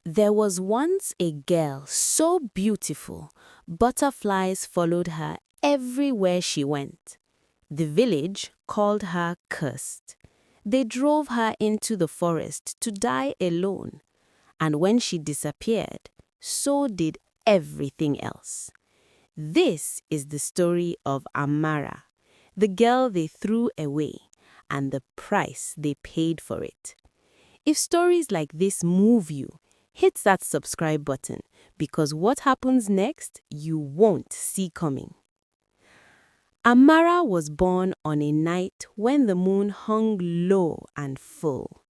There was once a girl so beautiful, butterflies followed her everywhere she went. The village called her cursed. They drove her into the forest to die alone, and when she disappeared, so did everything else. This is the story of Amara, the girl they threw away, and the price they paid for it. If stories like this move you, hit that subscribe button because what happens next you won't see coming. Amara was born on a night when the moon hung low and full.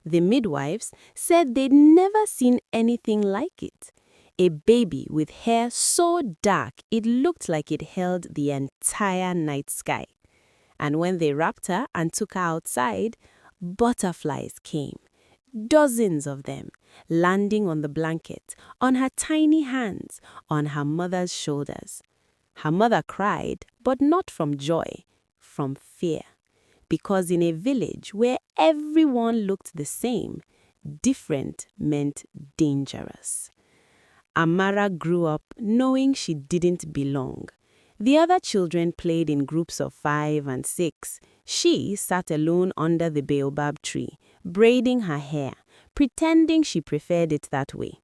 The midwives said they'd never seen anything like it. A baby with hair so dark it looked like it held the entire night sky. And when they wrapped her and took her outside, butterflies came. Dozens of them, landing on the blanket, on her tiny hands, on her mother's shoulders. Her mother cried, but not from joy, from fear. Because in a village where everyone looked the same, different meant dangerous. Amara grew up knowing she didn't belong. The other children played in groups of 5 and 6. She sat alone under the baobab tree, braiding her hair, pretending she preferred it that way.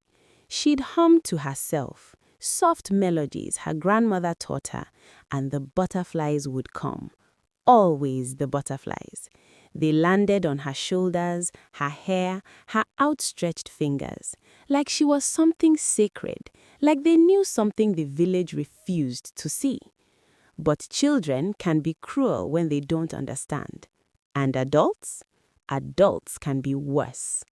She'd hum to herself, soft melodies her grandmother taught her, and the butterflies would come. Always the butterflies. They landed on her shoulders, her hair, her outstretched fingers, like she was something sacred, like they knew something the village refused to see. But children can be cruel when they don't understand. And adults? Adults can be worse.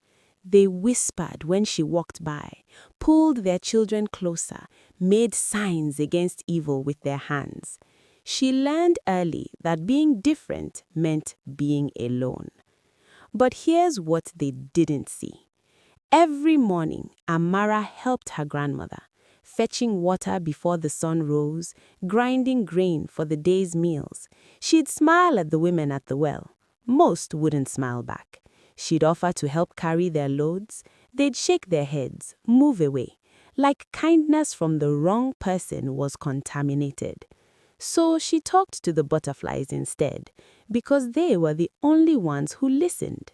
They whispered when she walked by, pulled their children closer, made signs against evil with their hands. She learned early that being different meant being alone. But here's what they didn't see. Every morning, Amara helped her grandmother, fetching water before the sun rose, grinding grain for the day's meals. She'd smile at the women at the well. Most wouldn't smile back. She'd offer to help carry their loads. They'd shake their heads, move away, like kindness from the wrong person was contaminated. So she talked to the butterflies instead, because they were the only ones who listened.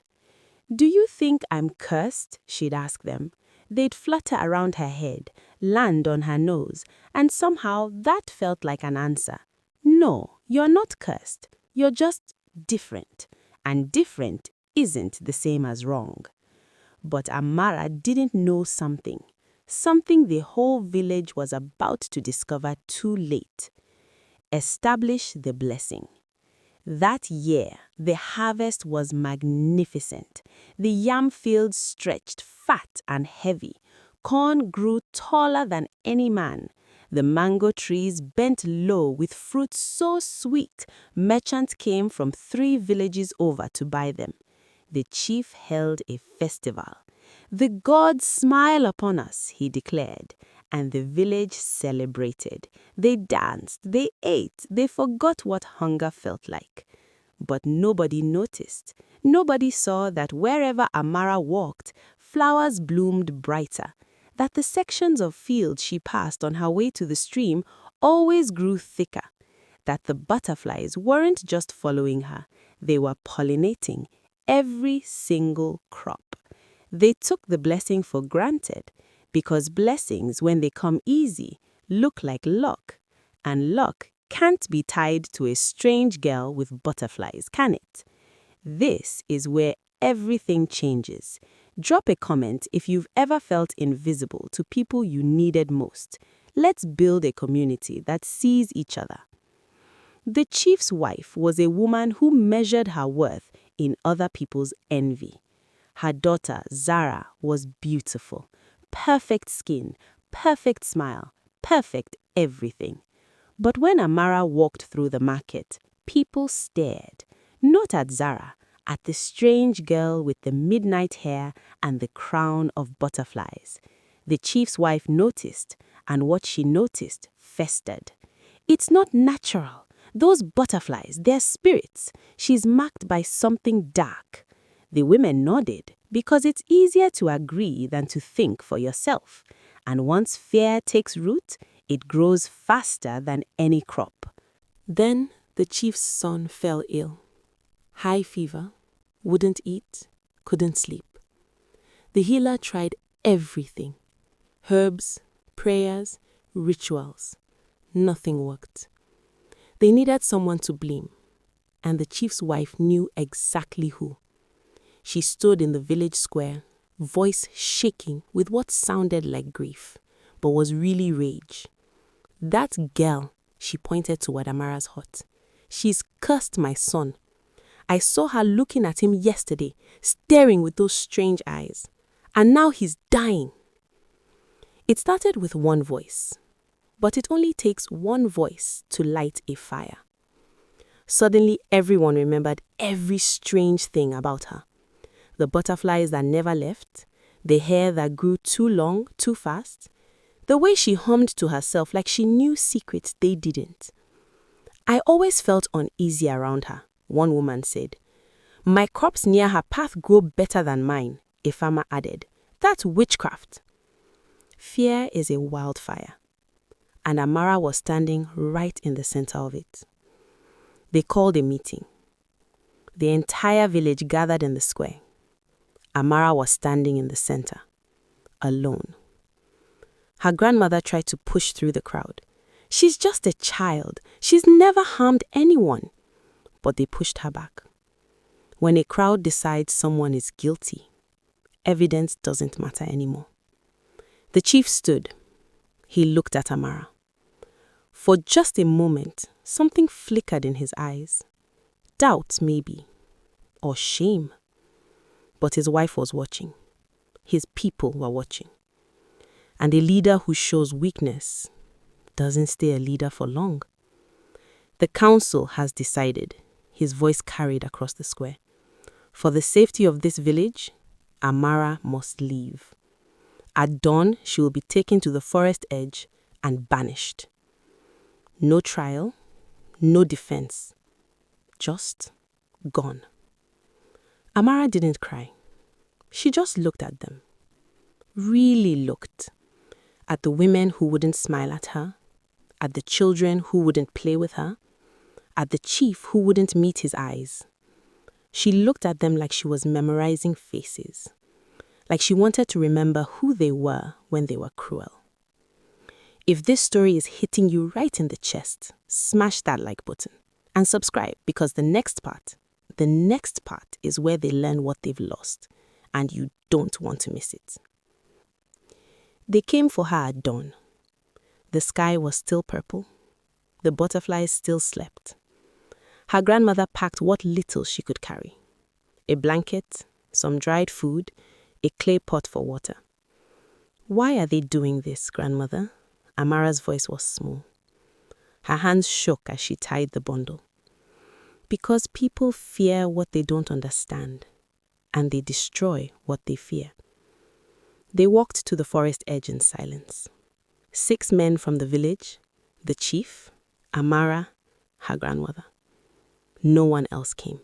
"Do you think I'm cursed?" she'd ask them. They'd flutter around her head, land on her nose, and somehow that felt like an answer. No, you're not cursed. You're just different. And different isn't the same as wrong. But Amara didn't know something the whole village was about to discover too late. Establish the blessing. That year, the harvest was magnificent. The yam fields stretched fat and heavy. Corn grew taller than any man. The mango trees bent low with fruit so sweet, merchants came from 3 villages over to buy them. The chief held a festival. "The gods smile upon us," he declared, and the village celebrated. They danced, they ate, they forgot what hunger felt like. But nobody noticed. Nobody saw that wherever Amara walked, flowers bloomed brighter, that the sections of fields she passed on her way to the stream always grew thicker, that the butterflies weren't just following her, they were pollinating every single crop. They took the blessing for granted, because blessings, when they come easy, look like luck, and luck can't be tied to a strange girl with butterflies, can it? This is where everything changes. Drop a comment if you've ever felt invisible to people you needed most. Let's build a community that sees each other. The chief's wife was a woman who measured her worth in other people's envy. Her daughter, Zara, was beautiful. Perfect skin, perfect smile, perfect everything. But when Amara walked through the market, people stared, not at Zara, at the strange girl with the midnight hair and the crown of butterflies. The chief's wife noticed, and what she noticed festered. "It's not natural. Those butterflies, they're spirits. She's marked by something dark." The women nodded, because it's easier to agree than to think for yourself. And once fear takes root, it grows faster than any crop. Then the chief's son fell ill. High fever, wouldn't eat, couldn't sleep. The healer tried everything. Herbs, prayers, rituals. Nothing worked. They needed someone to blame, and the chief's wife knew exactly who. She stood in the village square, voice shaking with what sounded like grief, but was really rage. "That girl," she pointed toward Amara's hut. "She's cursed my son. I saw her looking at him yesterday, staring with those strange eyes. And now he's dying." It started with one voice, but it only takes one voice to light a fire. Suddenly, everyone remembered every strange thing about her. The butterflies that never left, the hair that grew too long, too fast, the way she hummed to herself like she knew secrets they didn't. "I always felt uneasy around her," one woman said. "My crops near her path grow better than mine," a farmer added. "That's witchcraft." Fear is a wildfire, and Amara was standing right in the center of it. They called a meeting. The entire village gathered in the square. Amara was standing in the center, alone. Her grandmother tried to push through the crowd. "She's just a child. She's never harmed anyone." But they pushed her back. When a crowd decides someone is guilty, evidence doesn't matter anymore. The chief stood. He looked at Amara. For just a moment, something flickered in his eyes. Doubt, maybe, or shame. But his wife was watching. His people were watching. And a leader who shows weakness doesn't stay a leader for long. "The council has decided," his voice carried across the square. "For the safety of this village, Amara must leave. At dawn, she will be taken to the forest edge and banished. No trial, no defense, just gone." Amara didn't cry. She just looked at them. Really looked. At the women who wouldn't smile at her, at the children who wouldn't play with her, at the chief who wouldn't meet his eyes. She looked at them like she was memorizing faces, like she wanted to remember who they were when they were cruel. If this story is hitting you right in the chest, smash that like button and subscribe, because the next part is where they learn what they've lost, and you don't want to miss it. They came for her at dawn. The sky was still purple. The butterflies still slept. Her grandmother packed what little she could carry. A blanket, some dried food, a clay pot for water. "Why are they doing this, grandmother?" Amara's voice was small. Her hands shook as she tied the bundle. "Because people fear what they don't understand, and they destroy what they fear." They walked to the forest edge in silence. 6 men from the village, the chief, Amara, her grandmother. No one else came.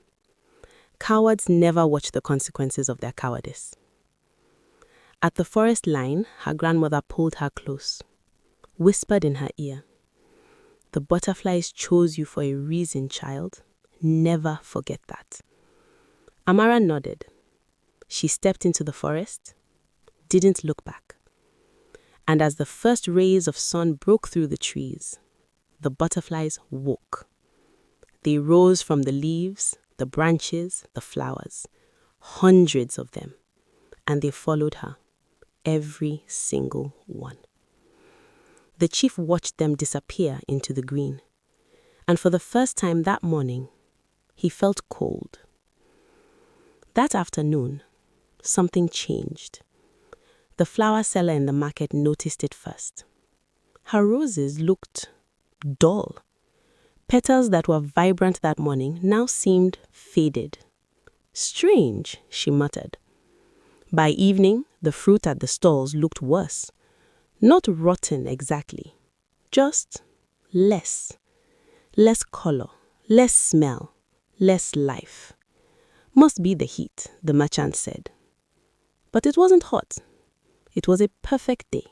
Cowards never watch the consequences of their cowardice. At the forest line, her grandmother pulled her close, whispered in her ear, "The butterflies chose you for a reason, child. Never forget that." Amara nodded. She stepped into the forest, didn't look back. And as the first rays of sun broke through the trees, the butterflies woke. They rose from the leaves, the branches, the flowers, hundreds of them, and they followed her, every single one. The chief watched them disappear into the green, and for the first time that morning, he felt cold. That afternoon, something changed. The flower seller in the market noticed it first. Her roses looked dull. Petals that were vibrant that morning now seemed faded. "Strange," she muttered. By evening, the fruit at the stalls looked worse. Not rotten exactly, just less. Less color, less smell, less life. "Must be the heat," the merchant said. But it wasn't hot. It was a perfect day.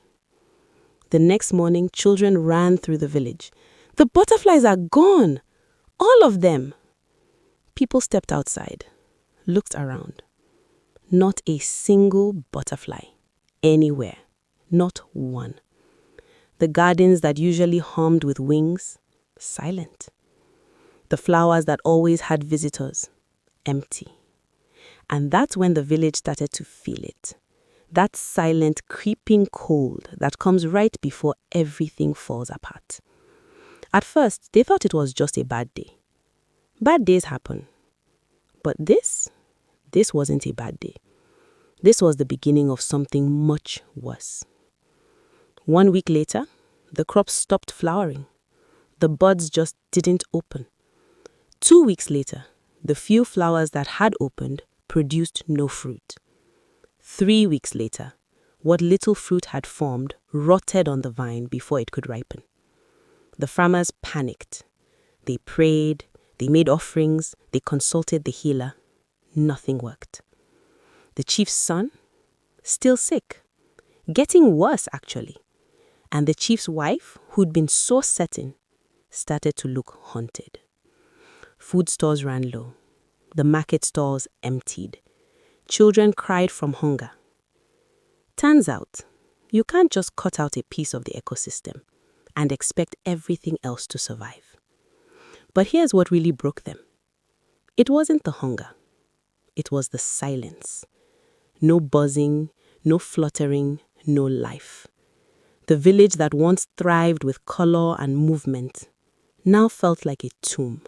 The next morning, children ran through the village. The butterflies are gone! All of them! People stepped outside, looked around. Not a single butterfly. Anywhere. Not one. The gardens that usually hummed with wings, silent. The flowers that always had visitors, empty. And that's when the village started to feel it. That silent, creeping cold that comes right before everything falls apart. At first, they thought it was just a bad day. Bad days happen. But this wasn't a bad day. This was the beginning of something much worse. 1 week later, the crops stopped flowering. The buds just didn't open. 2 weeks later, the few flowers that had opened produced no fruit. 3 weeks later, what little fruit had formed rotted on the vine before it could ripen. The farmers panicked. They prayed, they made offerings, they consulted the healer. Nothing worked. The chief's son, still sick. Getting worse, actually. And the chief's wife, who'd been so certain, started to look haunted. Food stores ran low. The market stalls emptied. Children cried from hunger. Turns out, you can't just cut out a piece of the ecosystem and expect everything else to survive. But here's what really broke them. It wasn't the hunger. It was the silence. No buzzing, no fluttering, no life. The village that once thrived with color and movement now felt like a tomb.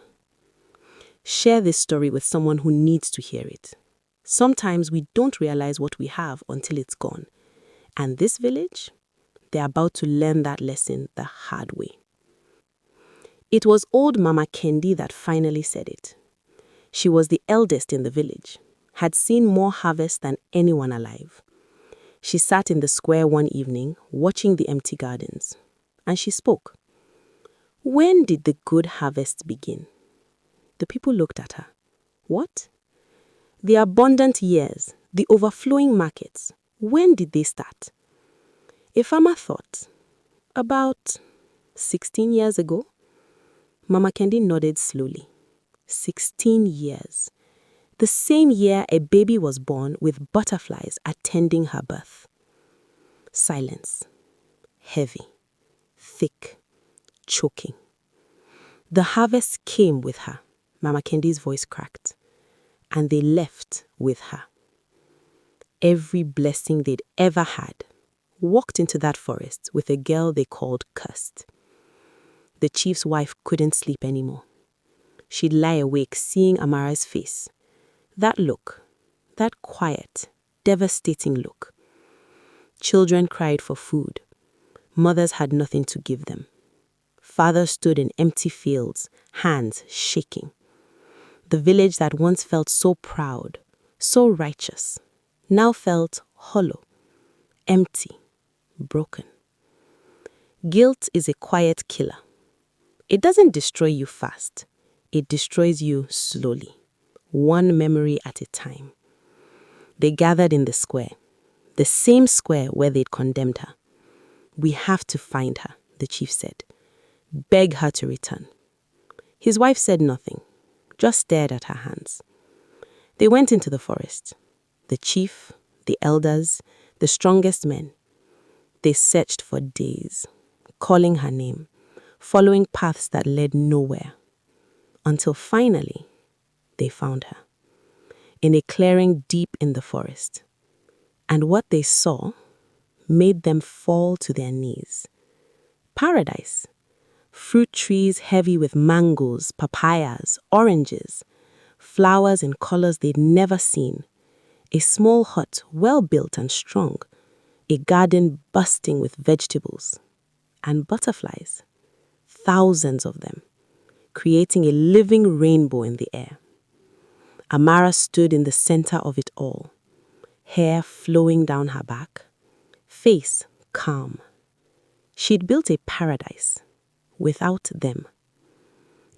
Share this story with someone who needs to hear it. Sometimes we don't realize what we have until it's gone. And this village, they're about to learn that lesson the hard way. It was old Mama Kendi that finally said it. She was the eldest in the village, had seen more harvest than anyone alive. She sat in the square one evening, watching the empty gardens, and she spoke. When did the good harvest begin? The people looked at her. What? The abundant years, the overflowing markets, when did they start? A farmer thought, about 16 years ago. Mama Kendi nodded slowly. 16 years. The same year a baby was born with butterflies attending her birth. Silence. Heavy. Thick. Choking. The harvest came with her. Mama Kendi's voice cracked. And they left with her. Every blessing they'd ever had walked into that forest with a girl they called cursed. The chief's wife couldn't sleep anymore. She'd lie awake seeing Amara's face. That look, that quiet, devastating look. Children cried for food. Mothers had nothing to give them. Fathers stood in empty fields, hands shaking. The village that once felt so proud, so righteous, now felt hollow, empty, broken. Guilt is a quiet killer. It doesn't destroy you fast. It destroys you slowly, one memory at a time. They gathered in the square, the same square where they'd condemned her. We have to find her, the chief said. Beg her to return. His wife said nothing, just stared at her hands. They went into the forest. The chief, the elders, the strongest men. They searched for days, calling her name, following paths that led nowhere, until finally they found her, in a clearing deep in the forest. And what they saw made them fall to their knees. Paradise. Fruit trees heavy with mangoes, papayas, oranges, flowers in colors they'd never seen, a small hut well built and strong, a garden bursting with vegetables, and butterflies, thousands of them, creating a living rainbow in the air. Amara stood in the center of it all, hair flowing down her back, face calm. She'd built a paradise without them.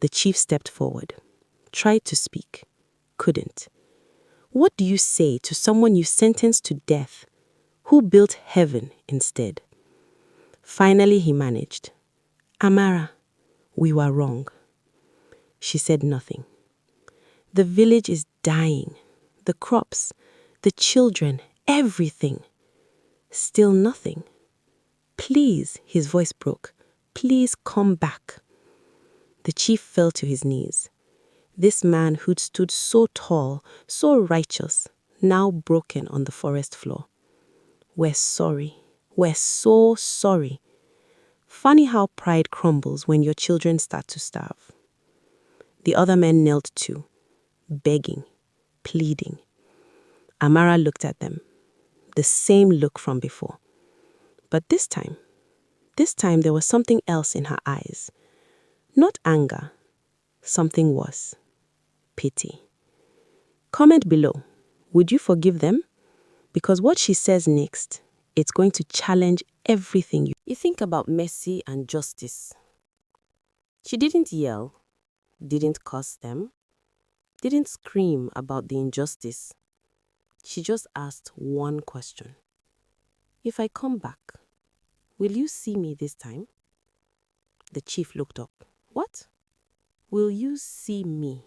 The chief stepped forward, tried to speak, couldn't. What do you say to someone you sentenced to death who built heaven instead? Finally, he managed. Amara, we were wrong. She said nothing. The village is dying. The crops, the children, everything. Still nothing. Please, his voice broke. Please come back. The chief fell to his knees. This man who'd stood so tall, so righteous, now broken on the forest floor. We're sorry. We're so sorry. Funny how pride crumbles when your children start to starve. The other men knelt too, begging, pleading. Amara looked at them, the same look from before. But this time there was something else in her eyes. Not anger, something worse. Pity. Comment below. Would you forgive them? Because what she says next, it's going to challenge everything you think about mercy and justice. She didn't yell, didn't curse them, didn't scream about the injustice. She just asked one question. If I come back, will you see me this time? The chief looked up. What? Will you see me?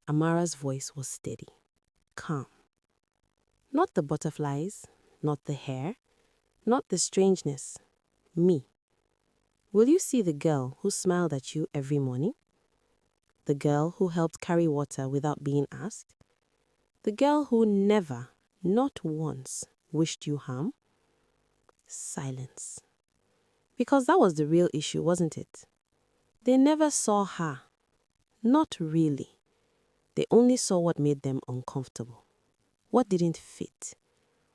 Amara's voice was steady, calm. Not the butterflies, not the hair, not the strangeness. Me. Will you see the girl who smiled at you every morning? The girl who helped carry water without being asked? The girl who never, not once, wished you harm? Silence. Because that was the real issue, wasn't it? They never saw her. Not really. They only saw what made them uncomfortable. What didn't fit.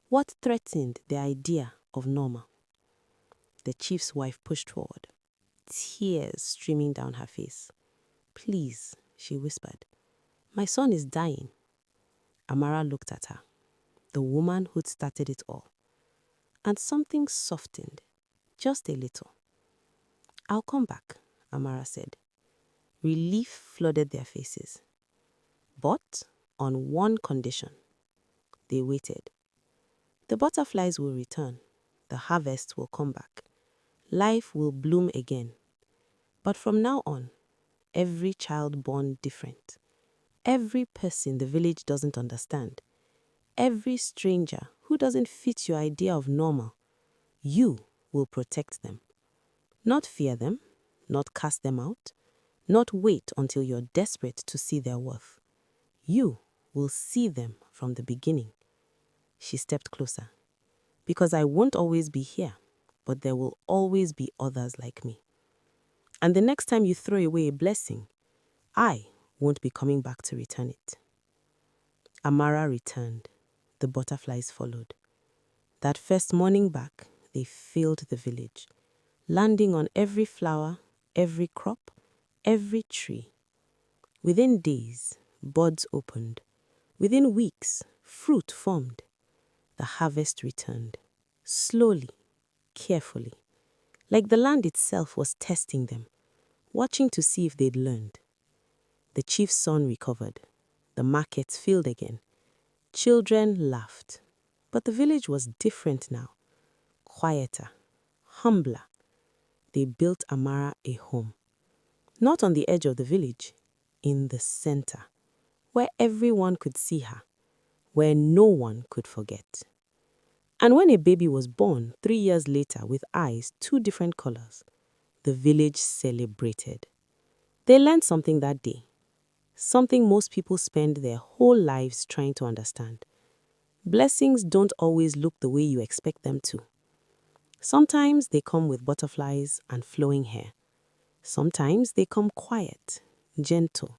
What threatened the idea of normal. The chief's wife pushed forward, tears streaming down her face. Please, she whispered. My son is dying. Amara looked at her, the woman who'd started it all. And something softened, just a little. I'll come back, Amara said. Relief flooded their faces. But on one condition. They waited. The butterflies will return. The harvest will come back. Life will bloom again. But from now on, every child born different. Every person the village doesn't understand. Every stranger who doesn't fit your idea of normal. You will protect them. Not fear them, not cast them out, not wait until you're desperate to see their worth. You will see them from the beginning. She stepped closer. Because I won't always be here, but there will always be others like me. And the next time you throw away a blessing, I won't be coming back to return it. Amara returned. The butterflies followed. That first morning back, they filled the village, landing on every flower, every crop, every tree. Within days, buds opened. Within weeks, fruit formed. The harvest returned, slowly, carefully, like the land itself was testing them, watching to see if they'd learned. The chief's son recovered. The markets filled again. Children laughed. But the village was different now, quieter, humbler. They built Amara a home. Not on the edge of the village, in the center, where everyone could see her, where no one could forget. And when a baby was born 3 years later with eyes 2 different colors, the village celebrated. They learned something that day, something most people spend their whole lives trying to understand. Blessings don't always look the way you expect them to. Sometimes they come with butterflies and flowing hair. Sometimes they come quiet, gentle,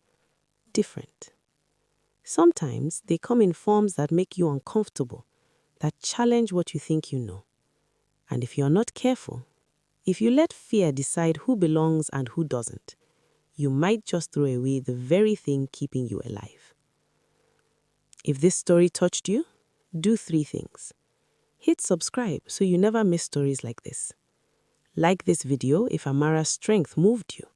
different. Sometimes they come in forms that make you uncomfortable, that challenge what you think you know. And if you're not careful, if you let fear decide who belongs and who doesn't, you might just throw away the very thing keeping you alive. If this story touched you, do 3 things. Hit subscribe so you never miss stories like this. Like this video if Amara's strength moved you.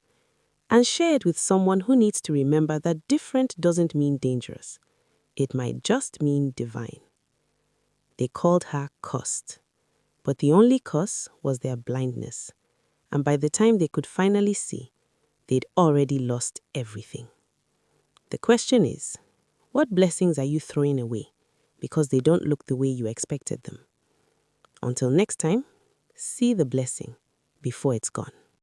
And share it with someone who needs to remember that different doesn't mean dangerous. It might just mean divine. They called her cursed, but the only curse was their blindness, and by the time they could finally see, they'd already lost everything. The question is, what blessings are you throwing away because they don't look the way you expected them? Until next time, see the blessing before it's gone.